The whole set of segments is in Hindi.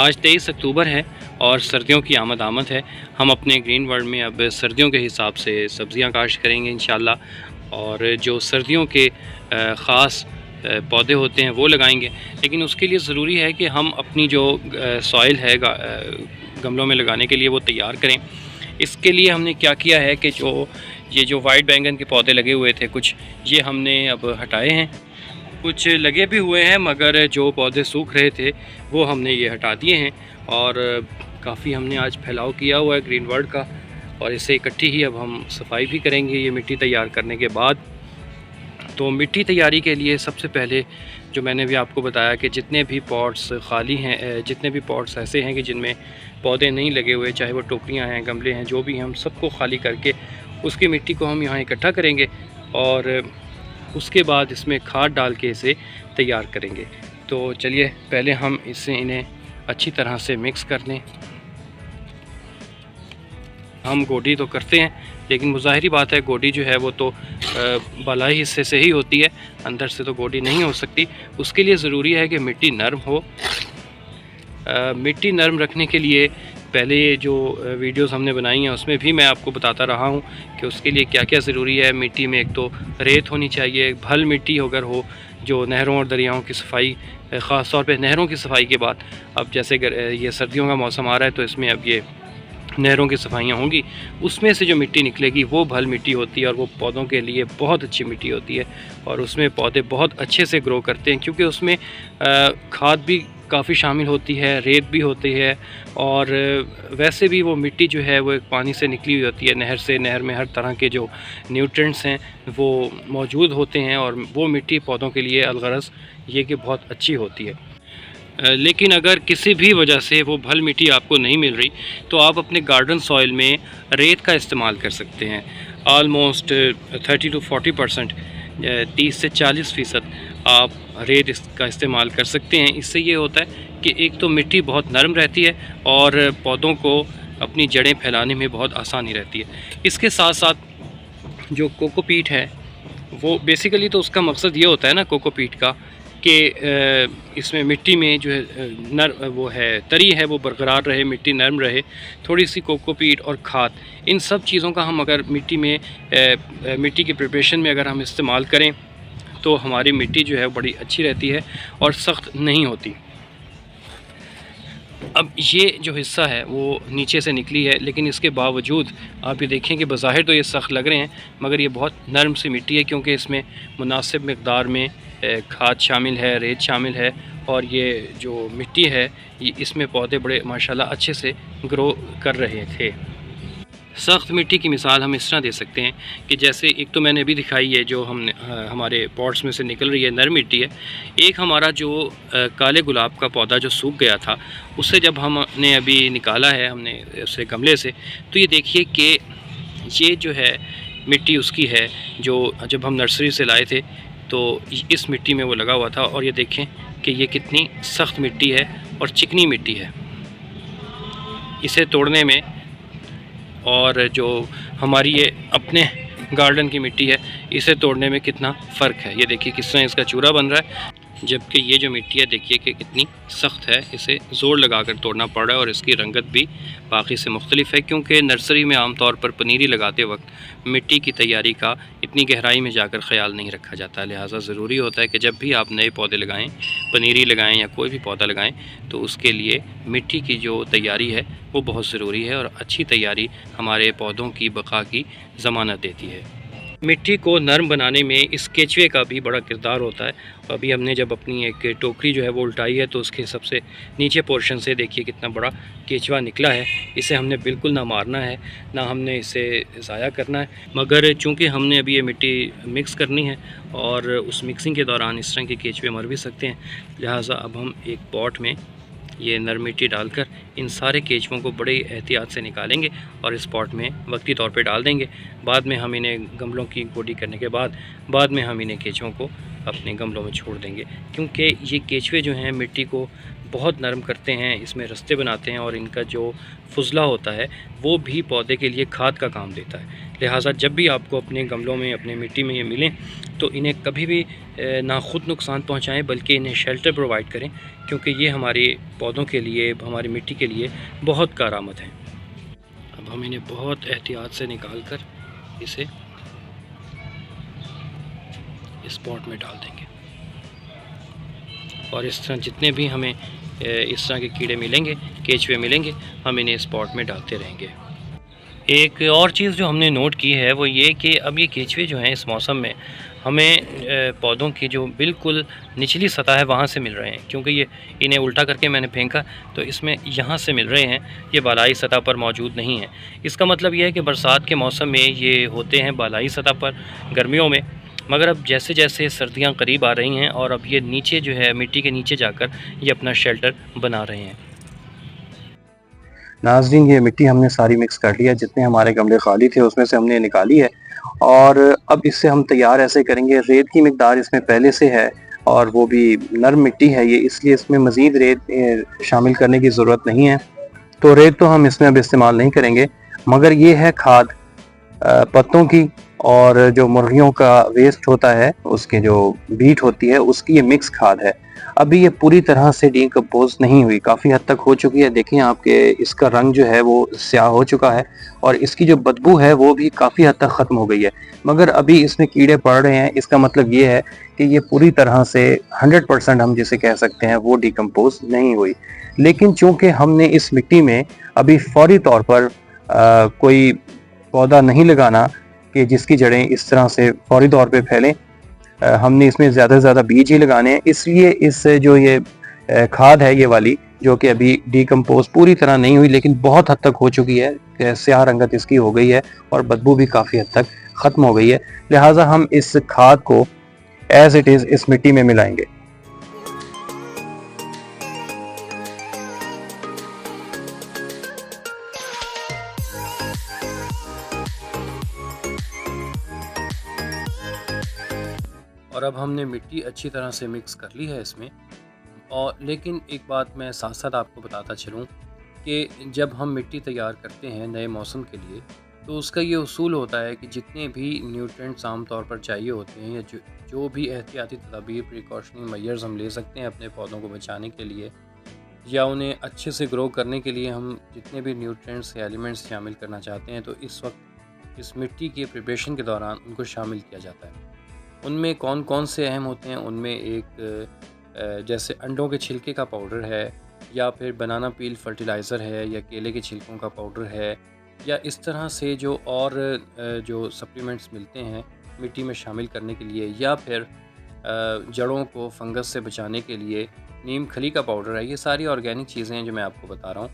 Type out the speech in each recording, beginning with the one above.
आज 23 अक्टूबर है और सर्दियों की आमद है। हम अपने ग्रीन वर्ल्ड में अब सर्दियों के हिसाब से सब्ज़ियां काश्त करेंगे इंशाल्लाह, और जो सर्दियों के ख़ास पौधे होते हैं वो लगाएंगे। लेकिन उसके लिए ज़रूरी है कि हम अपनी जो सॉइल है गमलों में लगाने के लिए वो तैयार करें। इसके लिए हमने क्या किया है कि जो वाइट बैंगन के पौधे लगे हुए थे कुछ, ये हमने अब हटाए हैं। कुछ लगे भी हुए हैं मगर जो पौधे सूख रहे थे वो हमने ये हटा दिए हैं। और काफ़ी हमने आज फैलाव किया हुआ है ग्रीन वर्ल्ड का, और इसे इकट्ठी ही अब हम सफाई भी करेंगे ये मिट्टी तैयार करने के बाद। तो मिट्टी तैयारी के लिए सबसे पहले जो मैंने भी आपको बताया कि जितने भी पॉट्स खाली हैं, जितने भी पॉट्स ऐसे हैं कि जिनमें पौधे नहीं लगे हुए, चाहे वो टोकरियाँ हैं, गमले हैं, जो भी हैं, हम सबको खाली करके उसकी मिट्टी को हम यहाँ इकट्ठा करेंगे और उसके बाद इसमें खाद डाल के इसे तैयार करेंगे। तो चलिए पहले हम इन्हें अच्छी तरह से मिक्स कर लें। हम गोडी तो करते हैं लेकिन मुज़ाहिरी बात है गोडी जो है वो तो बालाई हिस्से से ही होती है, अंदर से तो गोडी नहीं हो सकती। उसके लिए ज़रूरी है कि मिट्टी नरम हो। मिट्टी नरम रखने के लिए पहले जो वीडियोस हमने बनाई हैं उसमें भी मैं आपको बताता रहा हूं कि उसके लिए क्या क्या ज़रूरी है। मिट्टी में एक तो रेत होनी चाहिए, भल मिट्टी अगर हो, जो नहरों और दरियाओं की सफाई, ख़ास तौर पे नहरों की सफाई के बाद, अब जैसे ये सर्दियों का मौसम आ रहा है तो इसमें अब ये नहरों की सफाइयाँ होंगी, उसमें से जो मिट्टी निकलेगी वो भल मिट्टी होती है और वो पौधों के लिए बहुत अच्छी मिट्टी होती है और उसमें पौधे बहुत अच्छे से ग्रो करते हैं, क्योंकि उसमें खाद भी काफ़ी शामिल होती है, रेत भी होती है, और वैसे भी वो मिट्टी जो है वो एक पानी से निकली हुई होती है, नहर से। नहर में हर तरह के जो न्यूट्रिएंट्स हैं वो मौजूद होते हैं और वो मिट्टी पौधों के लिए अलगरज ये कि बहुत अच्छी होती है। लेकिन अगर किसी भी वजह से वो भल मिट्टी आपको नहीं मिल रही तो आप अपने गार्डन सॉइल में रेत का इस्तेमाल कर सकते हैं। आलमोस्ट 30 to 40%, 30 से 40% आप रेत इसका इस्तेमाल कर सकते हैं। इससे ये होता है कि एक तो मिट्टी बहुत नरम रहती है और पौधों को अपनी जड़ें फैलाने में बहुत आसानी रहती है। इसके साथ साथ जो कोकोपीट है वो बेसिकली तो उसका मकसद ये होता है ना कोकोपीट का कि इसमें मिट्टी में जो है वो है तरी है वो बरकरार रहे, मिट्टी नरम रहे। थोड़ी सी कोकोपीट और खाद, इन सब चीज़ों का हम अगर मिट्टी में मिट्टी की प्रिपरेशन में अगर हम इस्तेमाल करें तो हमारी मिट्टी जो है बड़ी अच्छी रहती है और सख्त नहीं होती। अब ये जो हिस्सा है वो नीचे से निकली है, लेकिन इसके बावजूद आप ये देखें कि बज़ाहिर तो ये सख्त लग रहे हैं मगर ये बहुत नरम सी मिट्टी है, क्योंकि इसमें मुनासिब मकदार में खाद शामिल है, रेत शामिल है, और ये जो मिट्टी है ये इसमें पौधे बड़े माशाल्लाह अच्छे से ग्रो कर रहे थे। सख्त मिट्टी की मिसाल हम इस तरह दे सकते हैं कि जैसे एक तो मैंने अभी दिखाई है जो हमने हमारे पॉट्स में से निकल रही है नरम मिट्टी है। एक हमारा जो काले गुलाब का पौधा जो सूख गया था उससे जब हमने अभी निकाला है हमने उसे गमले से, तो ये देखिए कि ये जो है मिट्टी उसकी है जो जब हम नर्सरी से लाए थे तो इस मिट्टी में वो लगा हुआ था। और ये देखें कि ये कितनी सख्त मिट्टी है और चिकनी मिट्टी है। इसे तोड़ने में और जो हमारी ये अपने गार्डन की मिट्टी है इसे तोड़ने में कितना फ़र्क है। ये देखिए किस तरह इसका चूरा बन रहा है, जबकि ये जो मिट्टी है देखिए कि कितनी सख्त है, इसे ज़ोर लगाकर तोड़ना पड़ रहा है और इसकी रंगत भी बाकी से मुख्तलिफ है, क्योंकि नर्सरी में आमतौर पर पनीरी लगाते वक्त मिट्टी की तैयारी का इतनी गहराई में जाकर ख्याल नहीं रखा जाता। लिहाजा ज़रूरी होता है कि जब भी आप नए पौधे लगाएं, पनीरी लगाएं या कोई भी पौधा लगाएं, तो उसके लिए मिट्टी की जो तैयारी है वो बहुत ज़रूरी है, और अच्छी तैयारी हमारे पौधों की बका की ज़मानत देती है। मिट्टी को नरम बनाने में इस केचुए का भी बड़ा किरदार होता है। अभी हमने जब अपनी एक टोकरी जो है वो उल्टाई है तो उसके सबसे नीचे पोर्शन से देखिए कितना बड़ा केचुआ निकला है। इसे हमने बिल्कुल ना मारना है, ना हमने इसे ज़ाया करना है, मगर चूँकि हमने अभी ये मिट्टी मिक्स करनी है और उस मिक्सिंग के दौरान इस तरह के केचुए मर भी सकते हैं, लिहाजा अब हम एक पॉट में ये नरम मिट्टी डालकर इन सारे केचुओं को बड़े एहतियात से निकालेंगे और इस पॉट में वक्ती तौर पे डाल देंगे। बाद में हम इन्हें गमलों की गोडी करने के बाद में हम इन्हें केचुओं को अपने गमलों में छोड़ देंगे, क्योंकि ये केचुए जो हैं मिट्टी को बहुत नरम करते हैं, इसमें रास्ते बनाते हैं और इनका जो फुजला होता है वो भी पौधे के लिए खाद का काम देता है। लिहाजा जब भी आपको अपने गमलों में, अपने मिट्टी में ये मिलें तो इन्हें कभी भी ना ख़ुद नुकसान पहुंचाएं बल्कि इन्हें शेल्टर प्रोवाइड करें, क्योंकि ये हमारे पौधों के लिए, हमारी मिट्टी के लिए बहुत कारआमद हैं। अब हम इन्हें बहुत एहतियात से निकाल कर इसे इस पॉट में डाल देंगे और इस तरह जितने भी हमें इस तरह के कीड़े मिलेंगे, केचुए मिलेंगे, हम इन्हें इस पॉट में डालते रहेंगे। एक और चीज़ जो हमने नोट की है वो ये कि अब ये केचुए जो हैं इस मौसम में हमें पौधों की जो बिल्कुल निचली सतह है वहाँ से मिल रहे हैं, क्योंकि ये इन्हें उल्टा करके मैंने फेंका तो इसमें यहाँ से मिल रहे हैं, ये बालाई सतह पर मौजूद नहीं है। इसका मतलब ये है कि बरसात के मौसम में ये होते हैं बालाई सतह पर गर्मियों में, मगर अब जैसे जैसे सर्दियाँ करीब आ रही हैं और अब ये नीचे जो है मिट्टी के नीचे जाकर ये अपना शेल्टर बना रहे हैं। नाज़रीन, ये मिट्टी हमने सारी मिक्स कर लिया, जितने हमारे गमले खाली थे उसमें से हमने निकाली है और अब इससे हम तैयार ऐसे करेंगे। रेत की मिकदार इसमें पहले से है और वो भी नरम मिट्टी है ये, इसलिए इसमें मज़ीद रेत शामिल करने की ज़रूरत नहीं है। तो रेत तो हम इसमें अब इस्तेमाल नहीं करेंगे, मगर ये है खाद पत्तों की और जो मुर्गियों का वेस्ट होता है, उसके जो बीट होती है, उसकी ये मिक्स खाद है। अभी ये पूरी तरह से डीकम्पोज़ नहीं हुई, काफ़ी हद तक हो चुकी है। देखें आपके इसका रंग जो है वो स्याह हो चुका है और इसकी जो बदबू है वो भी काफ़ी हद तक ख़त्म हो गई है। मगर अभी इसमें कीड़े पड़ रहे हैं, इसका मतलब ये है कि ये पूरी तरह से 100% हम जिसे कह सकते हैं वो डीकम्पोज़ नहीं हुई। लेकिन चूँकि हमने इस मिट्टी में अभी फ़ौरी तौर पर कोई पौधा नहीं लगाना कि जिसकी जड़ें इस तरह से फ़ौरी तौर पे फैलें, हमने इसमें ज़्यादा से ज़्यादा बीज ही लगाने हैं। इसलिए इस जो ये खाद है ये वाली, जो कि अभी डीकम्पोज़ पूरी तरह नहीं हुई लेकिन बहुत हद तक हो चुकी है, स्याह रंगत इसकी हो गई है और बदबू भी काफ़ी हद तक ख़त्म हो गई है। लिहाजा हम इस खाद को एज़ इट इज़ इस मिट्टी में मिलाएंगे। और अब हमने मिट्टी अच्छी तरह से मिक्स कर ली है इसमें। और लेकिन एक बात मैं साथ साथ आपको बताता चलूँ कि जब हम मिट्टी तैयार करते हैं नए मौसम के लिए, तो उसका ये उसूल होता है कि जितने भी न्यूट्रिएंट्स आम तौर पर चाहिए होते हैं या जो भी एहतियाती तदाबीर, प्रिकॉशनरी मेजर्स हम ले सकते हैं अपने पौधों को बचाने के लिए या उन्हें अच्छे से ग्रो करने के लिए, हम जितने भी न्यूट्रिएंट्स या एलिमेंट्स शामिल करना चाहते हैं तो इस वक्त इस मिट्टी के प्रिपरेशन के दौरान उनको शामिल किया जाता है। उनमें कौन कौन से अहम होते हैं, उनमें एक जैसे अंडों के छिलके का पाउडर है, या फिर बनाना पील फर्टिलाइज़र है, या केले के छिलकों का पाउडर है, या इस तरह से जो और जो सप्लीमेंट्स मिलते हैं मिट्टी में शामिल करने के लिए, या फिर जड़ों को फंगस से बचाने के लिए नीम खली का पाउडर है। ये सारी ऑर्गेनिक चीज़ें हैं जो मैं आपको बता रहा हूँ,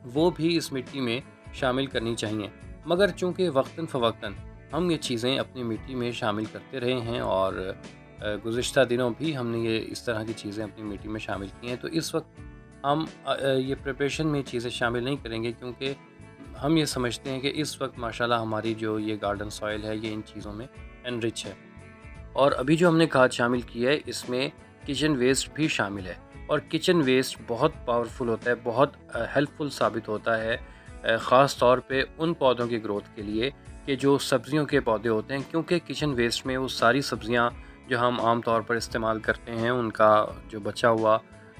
वो भी इस मिट्टी में शामिल करनी चाहिए। मगर चूँकि वक्तन फ़वक्तन हम ये चीज़ें अपनी मिट्टी में शामिल करते रहे हैं और गुज़िश्ता दिनों भी हमने ये इस तरह की चीज़ें अपनी मिट्टी में शामिल की हैं, तो इस वक्त हम ये प्रिपरेशन में चीज़ें शामिल नहीं करेंगे, क्योंकि हम ये समझते हैं कि इस वक्त माशाल्लाह हमारी जो ये गार्डन सॉइल है ये इन चीज़ों में एनरिच है। और अभी जो हमने खाद शामिल की है इसमें किचन वेस्ट भी शामिल है, और किचन वेस्ट बहुत पावरफुल होता है, बहुत हेल्पफुल साबित होता है, ख़ास तौर पे उन पौधों की ग्रोथ के लिए कि जो सब्ज़ियों के पौधे होते हैं, क्योंकि किचन वेस्ट में वो सारी सब्ज़ियां जो हम आम तौर पर इस्तेमाल करते हैं उनका जो बचा हुआ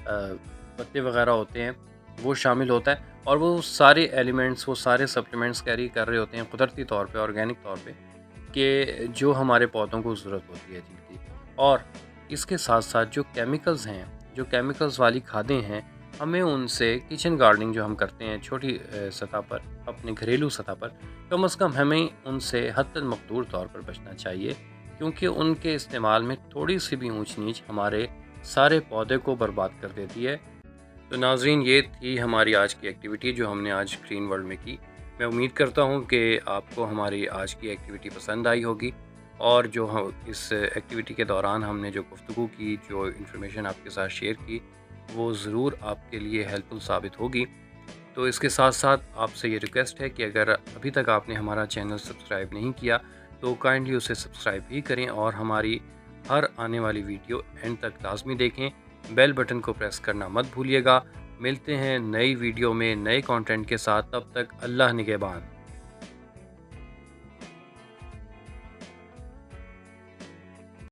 पत्ते वगैरह होते हैं वो शामिल होता है, और वो सारे एलिमेंट्स, वो सारे सप्लीमेंट्स कैरी कर रहे होते हैं कुदरती तौर पे, ऑर्गेनिक तौर पे, कि जो हमारे पौधों को ज़रूरत होती है जिनकी। और इसके साथ साथ जो केमिकल्स हैं, जो केमिकल्स वाली खादें हैं, हमें उनसे किचन गार्डनिंग जो हम करते हैं छोटी सतह पर, अपने घरेलू सतह पर, कम से कम हमें उनसे हद्दन मकदूर तौर पर बचना चाहिए, क्योंकि उनके इस्तेमाल में थोड़ी सी भी ऊंच नीच हमारे सारे पौधे को बर्बाद कर देती है। तो नाज़रीन, ये थी हमारी आज की एक्टिविटी जो हमने आज ग्रीन वर्ल्ड में की। मैं उम्मीद करता हूँ कि आपको हमारी आज की एक्टिविटी पसंद आई होगी, और जो हम इस एक्टिविटी के दौरान हमने जो गुफ्तगू की, जो इन्फॉर्मेशन आपके साथ शेयर की, वो ज़रूर आपके लिए हेल्पफुल साबित होगी। तो इसके साथ साथ आपसे ये रिक्वेस्ट है कि अगर अभी तक आपने हमारा चैनल सब्सक्राइब नहीं किया तो काइंडली उसे सब्सक्राइब भी करें और हमारी हर आने वाली वीडियो एंड तक लाजमी देखें, बेल बटन को प्रेस करना मत भूलिएगा। मिलते हैं नई वीडियो में नए कंटेंट के साथ, तब तक अल्लाह निगहबान।